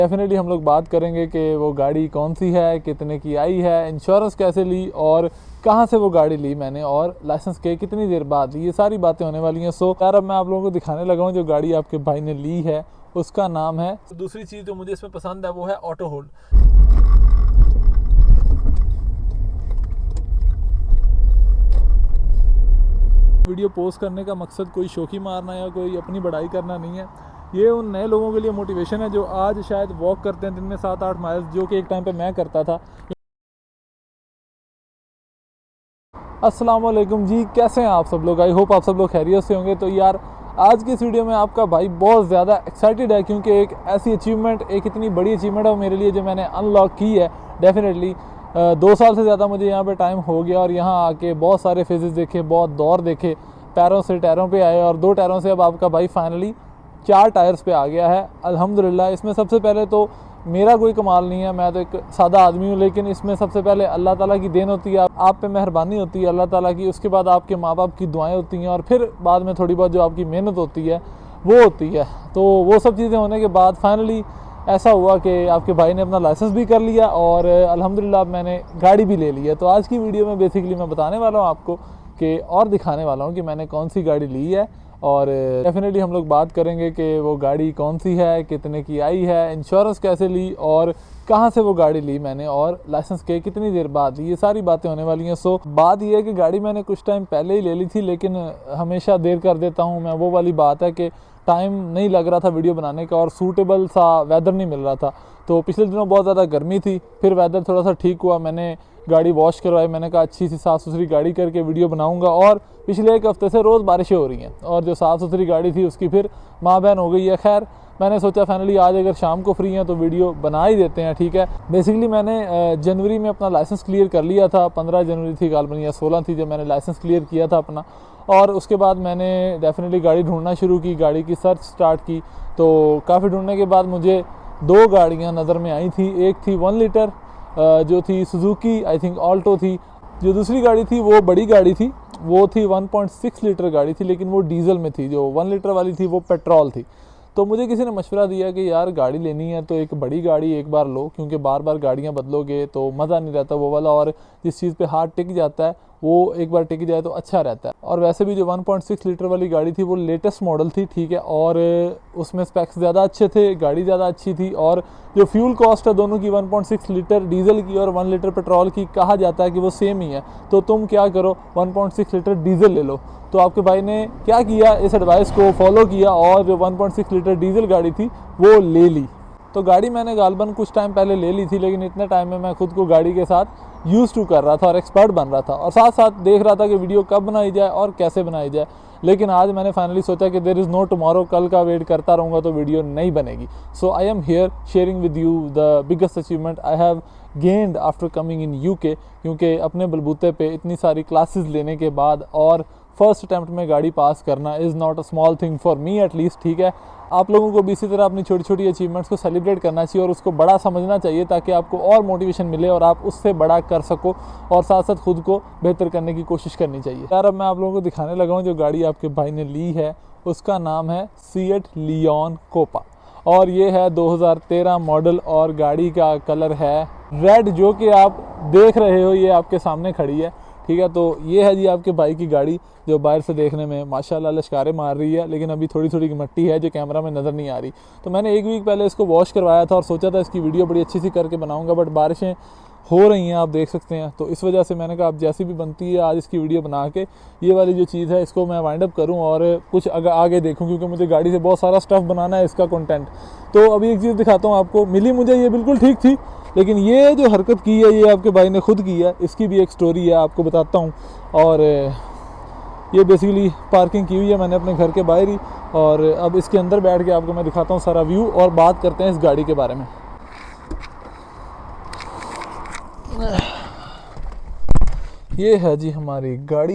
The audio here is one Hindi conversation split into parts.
डेफिनेटली हम लोग बात करेंगे कि वो गाड़ी कौन सी है, कितने की आई है, इंश्योरेंस कैसे ली और कहाँ से वो गाड़ी ली मैंने और लाइसेंस के कितनी देर बाद ली, ये सारी बातें होने वाली हैं। सो यार अब मैं आप लोगों को दिखाने लगा हूँ जो गाड़ी आपके भाई ने ली है उसका नाम है। दूसरी चीज़ जो मुझे इसमें पसंद है वो है ऑटो होल्ड। वीडियो पोस्ट करने का मकसद कोई शौकी मारना या कोई अपनी बढ़ाई करना नहीं है, ये उन नए लोगों के लिए मोटिवेशन है जो आज शायद वॉक करते हैं दिन में 7-8 माइल्स, जो कि एक टाइम पे मैं करता था। अस्सलाम वालेकुम जी, कैसे हैं आप सब लोग? आई होप आप सब लोग खैरियत से होंगे। तो यार आज की इस वीडियो में आपका भाई बहुत ज़्यादा एक्साइटेड है क्योंकि एक ऐसी अचीवमेंट, एक इतनी बड़ी अचीवमेंट है मेरे लिए जो मैंने अनलॉक की है। डेफिनेटली 2 साल से ज़्यादा मुझे यहाँ पे टाइम हो गया और यहाँ आके बहुत सारे फेजेस देखे, बहुत दौर देखे, पैरों से टायरों पे आए और 2 टायरों से अब आपका भाई फाइनली 4 टायर्स पे आ गया है अल्हम्दुलिल्लाह। इसमें सबसे पहले तो मेरा कोई कमाल नहीं है, मैं तो एक सादा आदमी हूँ, लेकिन इसमें सबसे पहले अल्लाह ताला की देन होती है, आप पे मेहरबानी होती है अल्लाह ताला की। उसके बाद आपके माँ बाप की दुआएं होती हैं और फिर बाद में थोड़ी बहुत जो आपकी मेहनत होती है वो होती है। तो वो सब चीज़ें होने के बाद फाइनली ऐसा हुआ कि आपके भाई ने अपना लाइसेंस भी कर लिया और अल्हम्दुलिल्लाह मैंने गाड़ी भी ले ली है। तो आज की वीडियो में बेसिकली मैं बताने वाला हूँ आपको कि और दिखाने वाला हूँ कि मैंने कौन सी गाड़ी ली है और डेफिनेटली हम लोग बात करेंगे कि वो गाड़ी कौन सी है, कितने की आई है, इंश्योरेंस कैसे ली और कहाँ से वो गाड़ी ली मैंने और लाइसेंस के कितनी देर बाद ली, ये सारी बातें होने वाली हैं। सो बात ये है कि गाड़ी मैंने कुछ टाइम पहले ही ले ली थी, लेकिन हमेशा देर कर देता हूँ मैं। वो वाली बात है कि टाइम नहीं लग रहा था वीडियो बनाने का और सूटेबल सा वेदर नहीं मिल रहा था। तो पिछले दिनों बहुत ज़्यादा गर्मी थी, फिर वेदर थोड़ा सा ठीक हुआ, मैंने गाड़ी वॉश करवाई, मैंने कहा अच्छी सी साफ़ सुथरी गाड़ी करके वीडियो बनाऊंगा। और पिछले 1 हफ्ते से रोज़ बारिशें हो रही हैं और जो साफ़ सुथरी गाड़ी थी उसकी फिर माँ बहन हो गई है। खैर मैंने सोचा फाइनली आज अगर शाम को फ्री हैं तो वीडियो बना ही देते हैं, ठीक है। बेसिकली मैंने जनवरी में अपना लाइसेंस क्लियर कर लिया था, 15 जनवरी थी गालबन या 16 थी जब मैंने लाइसेंस क्लियर किया था अपना। और उसके बाद मैंने डेफिनेटली गाड़ी ढूंढना शुरू की, गाड़ी की सर्च स्टार्ट की। तो काफ़ी ढूंढने के बाद मुझे 2 गाड़ियाँ नज़र में आई थी। एक थी 1 लीटर जो थी सुजुकी, आई थिंक ऑल्टो थी। जो दूसरी गाड़ी थी वो बड़ी गाड़ी थी, वो थी 1.6 लीटर गाड़ी थी, लेकिन वो डीजल में थी। जो 1 लीटर वाली थी वो पेट्रोल थी। तो मुझे किसी ने मशवरा दिया कि यार गाड़ी लेनी है तो एक बड़ी गाड़ी एक बार लो, क्योंकि बार बार गाड़ियाँ बदलोगे तो मज़ा नहीं रहता वो वाला, और जिस चीज़ पे हाथ टिक जाता है वो एक बार टिक जाए तो अच्छा रहता है। और वैसे भी जो 1.6 लीटर वाली गाड़ी थी वो लेटेस्ट मॉडल थी, ठीक है, और उसमें स्पेक्स ज़्यादा अच्छे थे, गाड़ी ज़्यादा अच्छी थी। और जो फ्यूल कॉस्ट है दोनों की, 1.6 लीटर डीजल की और 1 लीटर पेट्रोल की, कहा जाता है कि वो सेम ही है। तो तुम क्या करो, 1.6 लीटर डीजल ले लो। तो आपके भाई ने क्या किया, इस एडवाइस को फॉलो किया और जो 1.6 लीटर डीजल गाड़ी थी वो ले ली। तो गाड़ी मैंने गालबन कुछ टाइम पहले ले ली थी, लेकिन इतने टाइम में मैं खुद को गाड़ी के साथ यूज़ टू कर रहा था और एक्सपर्ट बन रहा था, और साथ साथ देख रहा था कि वीडियो कब बनाई जाए और कैसे बनाई जाए। लेकिन आज मैंने फाइनली सोचा कि देयर इज़ नो टुमारो, कल का वेट करता रहूँगा तो वीडियो नहीं बनेगी। So I am here sharing with you the biggest achievement I have gained after coming in UK, क्योंकि अपने बलबूते पे इतनी सारी क्लासेस लेने के बाद और फर्स्ट अटैम्प्ट में गाड़ी पास करना is not a small thing for me at least, ठीक है। आप लोगों को भी इसी तरह अपनी छोटी छोटी अचीवमेंट्स को सेलिब्रेट करना चाहिए और उसको बड़ा समझना चाहिए, ताकि आपको और मोटिवेशन मिले और आप उससे बड़ा कर सको और साथ साथ खुद को बेहतर करने की कोशिश करनी चाहिए। यार अब मैं आप लोगों को दिखाने लगा हूँ जो गाड़ी आपके भाई ने ली है, उसका नाम है सीएट लियोन कोपा और ये है 2013 मॉडल और गाड़ी का कलर है रेड, जो कि आप देख रहे हो, ये आपके सामने खड़ी है, ठीक है। तो ये है जी आपके भाई की गाड़ी, जो बाहर से देखने में माशाल्लाह लश्कारे मार रही है, लेकिन अभी थोड़ी थोड़ी मट्टी है जो कैमरा में नज़र नहीं आ रही। तो मैंने 1 वीक पहले इसको वॉश करवाया था और सोचा था इसकी वीडियो बड़ी अच्छी सी करके बनाऊंगा, बट बारिशें हो रही हैं, आप देख सकते हैं। तो इस वजह से मैंने कहा अब जैसी भी बनती है आज इसकी वीडियो बना के ये वाली जो चीज़ है इसको मैं वाइंड अप करूँ और कुछ आगे देखूँ, क्योंकि मुझे गाड़ी से बहुत सारा स्टफ़ बनाना है, इसका कंटेंट। तो अभी एक चीज़ दिखाता हूँ आपको, मिली मुझे ये बिल्कुल ठीक थी, लेकिन ये जो हरकत की है ये आपके भाई ने खुद की है, इसकी भी एक स्टोरी है, आपको बताता हूँ। और ये बेसिकली पार्किंग की हुई है मैंने अपने घर के बाहर ही, और अब इसके अंदर बैठ के आपको मैं दिखाता हूँ सारा व्यू और बात करते हैं इस गाड़ी के बारे में। ये है जी हमारी गाड़ी,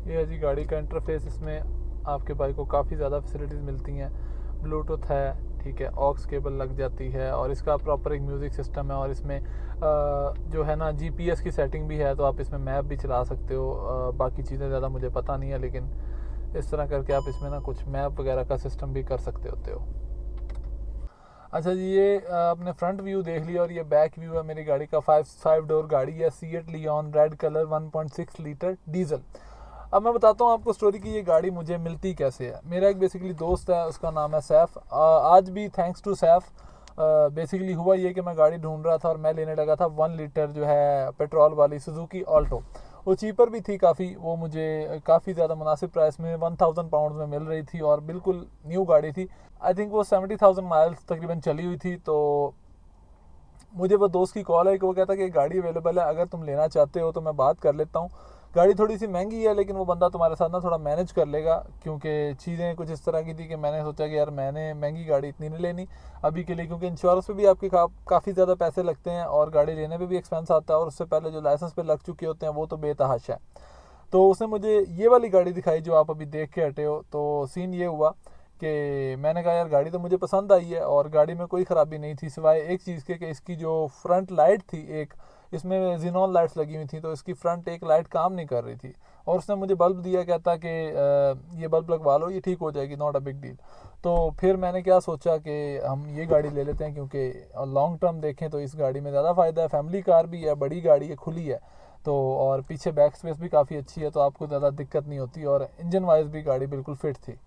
ये है जी गाड़ी का इंटरफेस। इसमें आपके भाई को काफ़ी ज़्यादा फैसिलिटीज़ मिलती हैं, ब्लूटूथ है, ठीक है, ऑक्स केबल लग जाती है और इसका प्रॉपर एक म्यूज़िक सिस्टम है और इसमें जो है ना जीपीएस की सेटिंग भी है, तो आप इसमें मैप भी चला सकते हो। बाकी चीज़ें ज़्यादा मुझे पता नहीं है, लेकिन इस तरह करके आप इसमें ना कुछ मैप वगैरह का सिस्टम भी कर सकते होते हो। अच्छा जी, ये आपने फ्रंट व्यू देख लिया और ये बैक व्यू है मेरी गाड़ी का। फाइव डोर गाड़ी है, SEAT Leon red colour 1.6 litre diesel. अब मैं बताता हूँ आपको स्टोरी की ये गाड़ी मुझे मिलती कैसे है। मेरा एक बेसिकली दोस्त है, उसका नाम है सैफ। आज भी थैंक्स टू सैफ बेसिकली हुआ ये कि मैं गाड़ी ढूंढ रहा था और मैं लेने लगा था 1 लीटर जो है पेट्रोल वाली सुजुकी ऑल्टो। वो चीपर भी थी काफ़ी, वो मुझे काफ़ी ज़्यादा मुनासिब प्राइस में 1000 पाउंड में मिल रही थी और बिल्कुल न्यू गाड़ी थी। आई थिंक वो 70,000 माइल्स तकरीबन चली हुई थी। तो मुझे वो दोस्त की कॉल है कि वो कहता है कि गाड़ी अवेलेबल है, अगर तुम लेना चाहते हो तो मैं बात कर लेता हूँ। गाड़ी थोड़ी सी महंगी है, लेकिन वो बंदा तुम्हारे साथ ना थोड़ा मैनेज कर लेगा, क्योंकि चीज़ें कुछ इस तरह की थी कि मैंने सोचा कि यार मैंने महंगी गाड़ी इतनी नहीं लेनी अभी के लिए, क्योंकि इंश्योरेंस पे भी आपके काफ़ी ज़्यादा पैसे लगते हैं और गाड़ी लेने पे भी एक्सपेंस आता है और उससे पहले जो लाइसेंस पे लग चुके होते हैं वो तो बेतहाशा है। तो उसने मुझे ये वाली गाड़ी दिखाई जो आप अभी देख के हटे हो। तो सीन ये हुआ कि मैंने कहा यार गाड़ी तो मुझे पसंद आई है और गाड़ी में कोई ख़राबी नहीं थी, सिवाय एक चीज़ के कि इसकी जो फ्रंट लाइट थी, एक इसमें जिनॉन लाइट्स लगी हुई थी, तो इसकी फ्रंट एक लाइट काम नहीं कर रही थी। और उसने मुझे बल्ब दिया, कहता कि ये बल्ब लगवा लो, ये ठीक हो जाएगी, नॉट अ बिग डील। तो फिर मैंने क्या सोचा कि हम ये गाड़ी ले लेते हैं, क्योंकि लॉन्ग टर्म देखें तो इस गाड़ी में ज़्यादा फ़ायदा है। फैमिली कार भी है, बड़ी गाड़ी है, खुली है, तो और पीछे बैक स्पेस भी काफ़ी अच्छी है, तो आपको ज़्यादा दिक्कत नहीं होती और इंजन वाइज भी गाड़ी बिल्कुल फिट थी।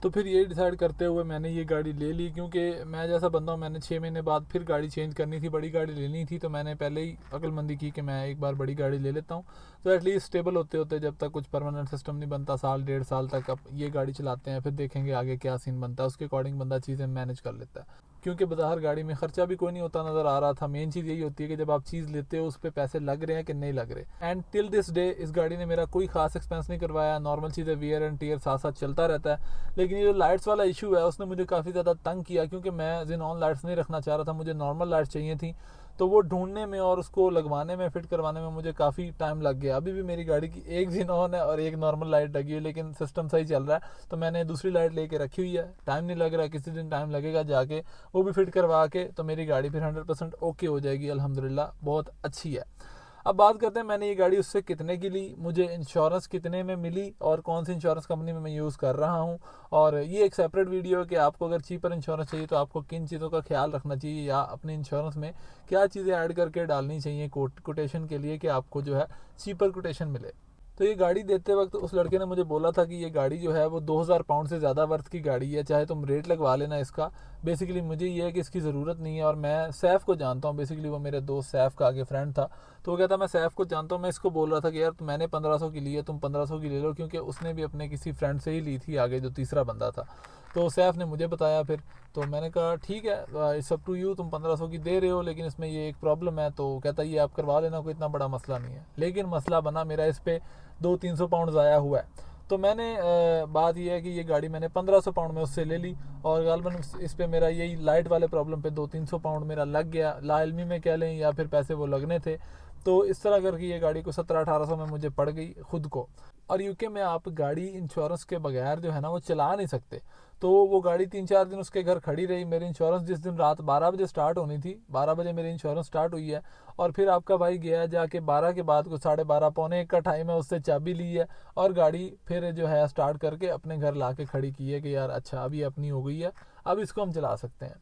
तो फिर ये डिसाइड करते हुए मैंने ये गाड़ी ले ली, क्योंकि मैं जैसा बंदा हूँ, मैंने 6 महीने बाद फिर गाड़ी चेंज करनी थी, बड़ी गाड़ी लेनी थी। तो मैंने पहले ही अक्लमंदी की कि मैं एक बार बड़ी गाड़ी ले लेता हूँ, तो एटलीस्ट स्टेबल होते होते जब तक कुछ परमानेंट सिस्टम नहीं बनता, साल 1.5 साल तक अब ये गाड़ी चलाते हैं, फिर देखेंगे आगे क्या सीन बनता है, उसके अकॉर्डिंग बंदा चीज़ें मैनेज कर लेता है। क्योंकि बाहर गाड़ी में खर्चा भी कोई नहीं होता नज़र आ रहा था। मेन चीज़ यही होती है कि जब आप चीज़ लेते हो उस पर पैसे लग रहे हैं कि नहीं लग रहे। एंड टिल दिस डे इस गाड़ी ने मेरा कोई खास एक्सपेंस नहीं करवाया। नॉर्मल चीज़ें वियर एंड टीयर साथ साथ चलता रहता है। लेकिन ये जो लाइट्स वाला इशू है उसने मुझे काफ़ी ज़्यादा तंग किया, क्योंकि मैं जिनॉन लाइट्स नहीं रखना चाह रहा था, मुझे नॉर्मल लाइट्स चाहिए थी। तो वो ढूंढने में और उसको लगवाने में, फिट करवाने में मुझे काफ़ी टाइम लग गया। अभी भी मेरी गाड़ी की एक जिनॉन है और एक नॉर्मल लाइट लगी है, लेकिन सिस्टम सही चल रहा है। तो मैंने दूसरी लाइट लेके रखी हुई है, टाइम नहीं लग रहा, किसी दिन टाइम लगेगा जाके वो भी फिट करवा के, तो मेरी गाड़ी फिर 100% ओके हो जाएगी। अल्हम्दुलिल्लाह बहुत अच्छी है। अब बात करते हैं मैंने ये गाड़ी उससे कितने की ली, मुझे इंश्योरेंस कितने में मिली और कौन सी इंश्योरेंस कंपनी में मैं यूज़ कर रहा हूँ। और ये एक सेपरेट वीडियो है कि आपको अगर चीपर इंश्योरेंस चाहिए तो आपको किन चीज़ों का ख्याल रखना चाहिए, या अपने इंश्योरेंस में क्या चीज़ें ऐड करके डालनी चाहिए कोटेशन के लिए, कि आपको जो है चीपर कोटेशन मिले। तो ये गाड़ी देते वक्त उस लड़के ने मुझे बोला था कि ये गाड़ी जो है वो 2000 पाउंड से ज़्यादा वर्थ की गाड़ी है, चाहे तुम रेट लगवा लेना इसका। बेसिकली मुझे ये है कि इसकी ज़रूरत नहीं है। और मैं सैफ़ को जानता हूँ, बेसिकली वो मेरे दोस्त सैफ़ का आगे फ्रेंड था। तो वो कहता मैं सैफ़ को जानता हूँ। मैं इसको बोल रहा था कि यार मैंने 1500 की ली है, तुम 1500 की ले लो, क्योंकि उसने भी अपने किसी फ्रेंड से ही ली थी आगे, जो तीसरा बंदा था। तो सैफ़ ने मुझे बताया फिर। तो मैंने कहा ठीक है, इट्स अप टू यू, तुम 1500 की दे रहे हो, लेकिन इसमें ये एक प्रॉब्लम है। तो कहता ये आप करवा लेना, कोई इतना बड़ा मसला नहीं है। लेकिन मसला बना मेरा, इस पर 200-300 पाउंड ज़ाया हुआ है। तो मैंने बात यह है कि ये गाड़ी मैंने 1500 पाउंड में उससे ले ली, और गालबन इस पे मेरा यही लाइट वाले प्रॉब्लम पे 200-300 पाउंड मेरा लग गया, लाइलमी में कह लें, या फिर पैसे वो लगने थे। तो इस तरह करके ये गाड़ी को 1700-1800 में मुझे पड़ गई खुद को। और यूके में आप गाड़ी इंश्योरेंस के बगैर जो है ना वो चला नहीं सकते। तो वो गाड़ी 3-4 दिन उसके घर खड़ी रही। मेरी इंश्योरेंस जिस दिन रात 12 बजे स्टार्ट होनी थी, 12 बजे मेरी इंश्योरेंस स्टार्ट हुई है। और फिर आपका भाई गया जाके 12 के बाद को 12:30 पौने 1 का टाइम है, उससे चाबी ली है और गाड़ी फिर जो है स्टार्ट करके अपने घर ला के खड़ी की है कि यार अच्छा अभी अपनी हो गई है, अब इसको हम चला सकते हैं।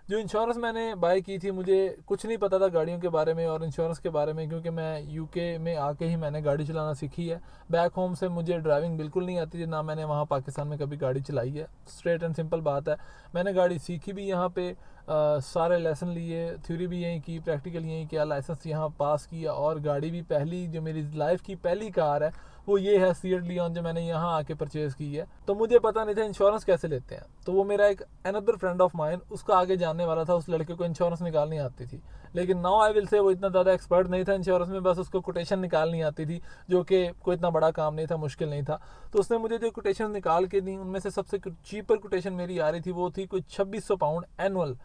जो इंश्योरेंस मैंने बाय की थी, मुझे कुछ नहीं पता था गाड़ियों के बारे में और इंश्योरेंस के बारे में, क्योंकि मैं यूके में आके ही मैंने गाड़ी चलाना सीखी है। बैक होम से मुझे ड्राइविंग बिल्कुल नहीं आती थी, ना मैंने वहाँ पाकिस्तान में कभी गाड़ी चलाई है। स्ट्रेट एंड सिंपल बात है। मैंने गाड़ी सीखी भी यहाँ पे, सारे लेसन लिए, थ्योरी भी यहीं की, प्रैक्टिकल यहीं किया, लाइसेंस यहाँ पास किया। और गाड़ी भी पहली, जो मेरी लाइफ की पहली कार है वो ये है सीएट लियोन, जो मैंने यहाँ आके परचेज़ की है। तो मुझे पता नहीं था इंश्योरेंस कैसे लेते हैं। तो वो मेरा एक अनदर फ्रेंड ऑफ माइन, उसका आगे जानने वाला था, उस लड़के को इंश्योरेंस निकालनी आती थी। लेकिन नाउ आई विल से वो इतना ज़्यादा एक्सपर्ट नहीं था इंश्योरेंस में, बस उसको कोटेशन निकालनी आती थी, जो कि कोई इतना बड़ा काम नहीं था, मुश्किल नहीं था। तो उसने मुझे जो कोटेशन निकाल के दी, उनमें से सबसे चीपर कोटेशन मेरी आ रही थी, वो थी कोई 2600 पाउंड एनुअल।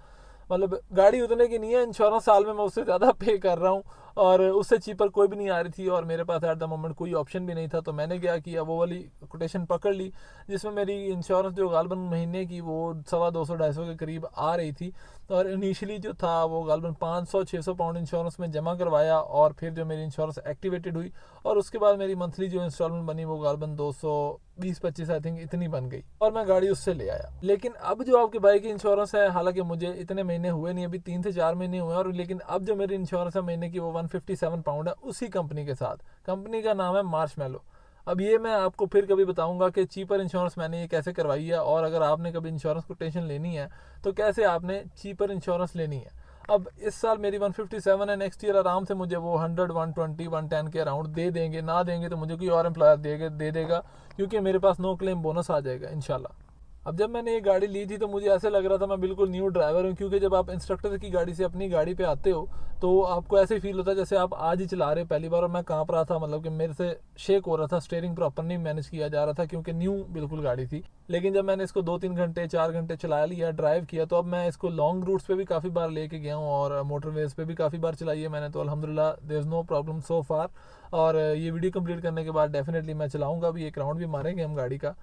मतलब गाड़ी उतने की नहीं है, इंश्योरेंस साल में मैं उससे ज़्यादा पे कर रहा हूँ। और उससे चीपर कोई भी नहीं आ रही थी और मेरे पास एट द मोमेंट कोई ऑप्शन भी नहीं था। तो मैंने क्या किया, वो वाली कोटेशन पकड़ ली जिसमें मेरी इंश्योरेंस जो गालबन महीने की वो 250-250 के करीब आ रही थी। और इनिशियली जो था वो गालबन 500-600 पाउंड इंश्योरेंस में जमा करवाया और फिर जो मेरी इंश्योरेंस एक्टिवेटेड हुई और उसके बाद मेरी मंथली जो इंस्टॉलमेंट बनी वो गालबन 220-25 आई थिंक इतनी बन गई और मैं गाड़ी उससे ले आया। लेकिन अब जो आपके बाइक की इंश्योरेंस है, हालांकि मुझे इतने महीने हुए नहीं, अभी 3 से 4 महीने हुए और लेकिन अब जो मेरी इंश्योरेंस है महीने की वो 157 पाउंड है उसी कंपनी के साथ। कंपनी का नाम है मार्शमैलो। अब ये मैं आपको फिर कभी बताऊंगा कि चीपर इंश्योरेंस मैंने ये कैसे करवाई है और अगर आपने कभी इंश्योरेंस कोटेशन लेनी है तो कैसे आपने चीपर इंश्योरेंस लेनी है। अब इस साल मेरी 157 है, नेक्स्ट ईयर आराम से मुझे वो 100, 120, 110 के अराउंड दे देंगे। ना देंगे तो मुझे कोई और एम्प्लॉयर दे देगा क्योंकि मेरे पास नो क्लेम बोनस आ जाएगा इंशाल्लाह। अब जब मैंने ये गाड़ी ली थी तो मुझे ऐसे लग रहा था मैं बिल्कुल न्यू ड्राइवर हूँ, क्योंकि जब आप इंस्ट्रक्टर की गाड़ी से अपनी गाड़ी पे आते हो तो आपको ऐसे फील होता है जैसे आप आज ही चला रहे हो पहली बार। और मैं कांप रहा था, मतलब कि मेरे से शेक हो रहा था, स्टीयरिंग प्रॉपर नहीं मैनेज किया जा रहा था क्योंकि न्यू बिल्कुल गाड़ी थी। लेकिन जब मैंने इसको 2-3 घंटे 4 घंटे चला लिया, ड्राइव किया, तो अब मैं इसको लॉन्ग रूट्स पे भी काफ़ी बार लेके गया हूँ और मोटरवेज पे भी काफ़ी बार चलाई है मैंने। तो अल्हम्दुलिल्लाह there is no problem so far. और ये वीडियो कंप्लीट करने के बाद डेफिनेटली मैं चलाऊँगा भी, एक राउंड भी मारेंगे हम गाड़ी का।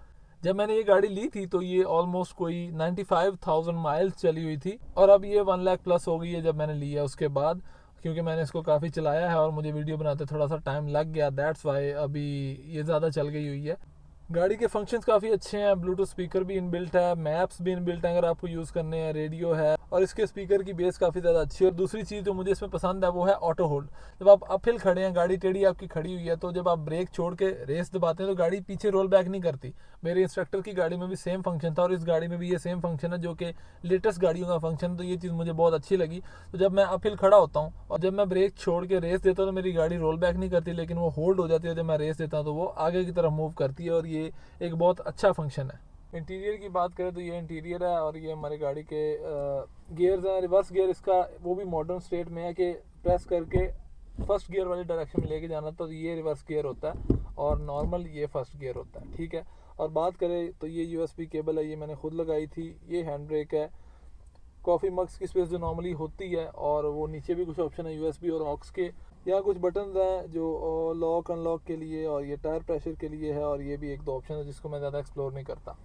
जब मैंने ये गाड़ी ली थी तो ये ऑलमोस्ट कोई 95,000 माइल्स चली हुई थी और अब ये 1 लाख प्लस हो गई है जब मैंने लिया उसके बाद, क्योंकि मैंने इसको काफ़ी चलाया है और मुझे वीडियो बनाते थोड़ा सा टाइम लग गया, दैट्स वाई अभी ये ज़्यादा चल गई हुई है। गाड़ी के फंक्शंस काफ़ी अच्छे हैं, ब्लूटूथ स्पीकर भी इनबिल्ट है, मैप्स भी इनबिल्ट है अगर आपको यूज़ करने हैं, रेडियो है और इसके स्पीकर की बेस काफ़ी ज़्यादा अच्छी है। और दूसरी चीज़ जो मुझे इसमें पसंद है वो है ऑटो होल्ड। जब आप अपहिल खड़े हैं, गाड़ी टेढ़ी आपकी खड़ी हुई है, तो जब आप ब्रेक छोड़ के रेस दबाते हैं तो गाड़ी पीछे रोल बैक नहीं करती। मेरे इंस्ट्रक्टर की गाड़ी में भी सेम फंक्शन था और इस गाड़ी में भी ये सेम फंक्शन है जो कि लेटेस्ट गाड़ियों का फंक्शन। तो ये चीज़ मुझे बहुत अच्छी लगी। तो जब मैं अपहिल खड़ा होता हूँ और जब मैं ब्रेक छोड़ के रेस देता हूँ तो मेरी गाड़ी रोल बैक नहीं करती, लेकिन वो होल्ड हो जाती है। जब मैं रेस देता हूँ तो वो आगे की तरफ मूव करती है और ये एक बहुत अच्छा फंक्शन है। इंटीरियर की बात करें तो ये इंटीरियर है और ये हमारी गाड़ी के गियर्स हैं। रिवर्स गियर इसका वो भी मॉडर्न स्टेट में है कि प्रेस करके फर्स्ट गियर वाली डायरेक्शन में लेके जाना, तो ये रिवर्स गियर होता है और नॉर्मल ये फर्स्ट गियर होता है, ठीक है। और बात करें तो ये यूएसबी केबल है, ये मैंने खुद लगाई थी। ये हैंड ब्रेक है, कॉफ़ी मग्स की स्पेस जो नॉर्मली होती है, और वो नीचे भी कुछ ऑप्शन है यूएसबी और ऑक्स के। यहाँ कुछ बटन्स हैं जो लॉक अनलॉक के लिए और ये टायर प्रेशर के लिए है और ये भी 1-2 ऑप्शन है जिसको मैं ज़्यादा एक्सप्लोर नहीं करता।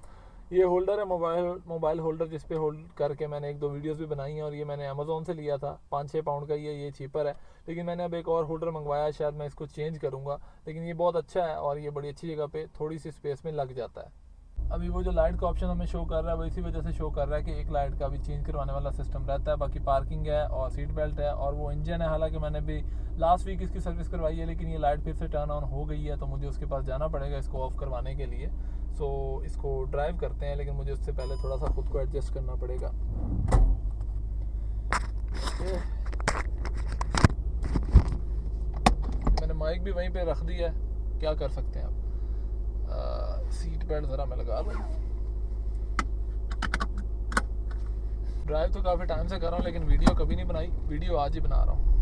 ये होल्डर है, मोबाइल होल्डर, जिस पे होल्ड करके मैंने 1-2 वीडियोस भी बनाई हैं और ये मैंने अमेज़ोन से लिया था। 5-6 पाउंड का ये चीपर है, लेकिन मैंने अब एक और होल्डर मंगवाया, शायद मैं इसको चेंज करूँगा। लेकिन ये बहुत अच्छा है और ये बड़ी अच्छी जगह पे थोड़ी सी स्पेस में लग जाता है। अभी वो जो लाइट का ऑप्शन हमें शो कर रहा है वो इसी वजह से शो कर रहा है कि एक लाइट का भी चेंज करवाने वाला सिस्टम रहता है। बाकी पार्किंग है और सीट बेल्ट है और वो इंजन है। हालांकि मैंने भी लास्ट वीक इसकी सर्विस करवाई है, लेकिन ये लाइट फिर से टर्न ऑन हो गई है तो मुझे उसके पास जाना पड़ेगा इसको ऑफ करवाने के लिए। सो इसको ड्राइव करते हैं, लेकिन मुझे उससे पहले थोड़ा सा खुद को एडजस्ट करना पड़ेगा। मैंने माइक भी वहीं पे रख दिया है, क्या कर सकते हैं आप। सीट बेल्ट ज़रा मैं लगा लूँ। ड्राइव तो काफ़ी टाइम से कर रहा हूँ लेकिन वीडियो कभी नहीं बनाई, वीडियो आज ही बना रहा हूँ।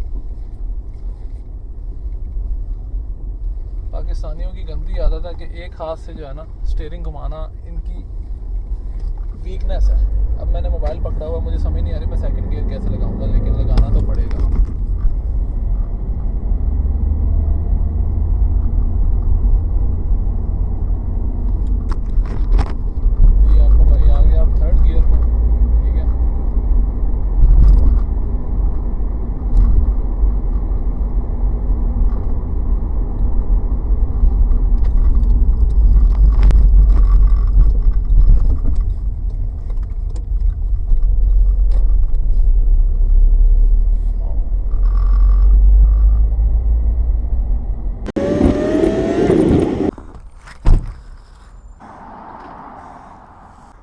पाकिस्तानियों की गंदी आदत है कि एक हाथ से जो है ना स्टीयरिंग घुमाना इनकी वीकनेस है। अब मैंने मोबाइल पकड़ा हुआ, मुझे समझ नहीं आ रही मैं सेकंड गियर कैसे लगाऊंगा, लेकिन लगाना तो पड़ेगा।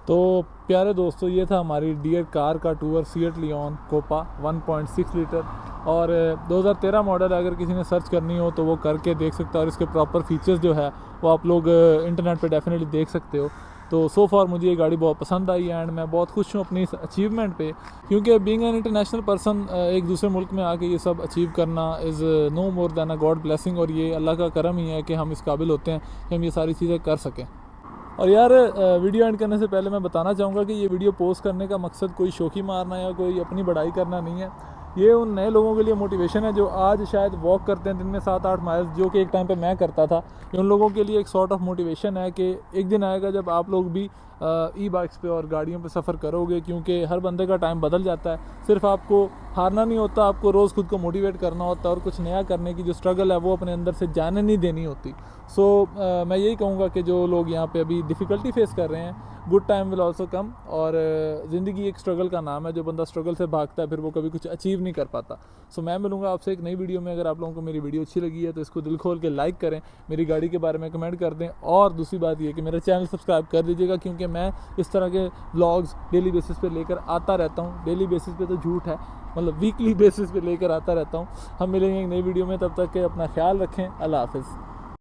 तो प्यारे दोस्तों, ये था हमारी डियर कार का tour, SEAT Leon Copa 1.6 litre और 2013 मॉडल। अगर किसी ने सर्च करनी हो तो वो करके देख सकता है और इसके प्रॉपर फीचर्स जो है वो आप लोग इंटरनेट पे डेफिनेटली देख सकते हो। तो सो फार मुझे ये गाड़ी बहुत पसंद आई एंड मैं बहुत खुश हूँ अपनी इस अचीवमेंट पे, क्योंकि बीइंग एन इंटरनेशनल पर्सन एक दूसरे मुल्क में आके ये सब अचीव करना is no more than a god blessing. और ये अल्लाह का करम ही है कि हम इस काबिल होते हैं कि हम ये सारी चीज़ें कर सकें। और यार वीडियो एंड करने से पहले मैं बताना चाहूँगा कि ये वीडियो पोस्ट करने का मकसद कोई शौकी मारना या कोई अपनी बड़ाई करना नहीं है। ये उन नए लोगों के लिए मोटिवेशन है जो आज शायद वॉक करते हैं दिन में 7-8 माइल्स, जो कि एक टाइम पे मैं करता था। ये उन लोगों के लिए एक सॉर्ट ऑफ मोटिवेशन है कि एक दिन आएगा जब आप लोग भी ई बाइक्स पे और गाड़ियों पे सफ़र करोगे, क्योंकि हर बंदे का टाइम बदल जाता है। सिर्फ आपको हारना नहीं होता, आपको रोज़ खुद को मोटिवेट करना होता है और कुछ नया करने की जो स्ट्रगल है वो अपने अंदर से जाने नहीं देनी होती। सो मैं यही कहूँगा कि जो लोग यहाँ पे अभी डिफ़िकल्टी फेस कर रहे हैं, good time will also come. और ज़िंदगी एक स्ट्रगल का नाम है, जो बंदा स्ट्रगल से भागता है फिर वो कभी कुछ अचीव नहीं कर पाता। सो मैं मिलूंगा आपसे एक नई वीडियो में। अगर आप लोगों को मेरी वीडियो अच्छी लगी है तो इसको दिल खोल के लाइक करें, मेरी गाड़ी के बारे में कमेंट कर दें, और दूसरी बात ये कि मेरा चैनल सब्सक्राइब कर दीजिएगा, क्योंकि मैं इस तरह के व्लॉग्स डेली बेसिस पे लेकर आता रहता हूँ। डेली बेसिस पे तो झूठ है, मतलब वीकली बेसिस पे लेकर आता रहता हूँ। हम मिलेंगे एक नई वीडियो में, तब तक के अपना ख्याल रखें। अल्लाह हाफ़िज़।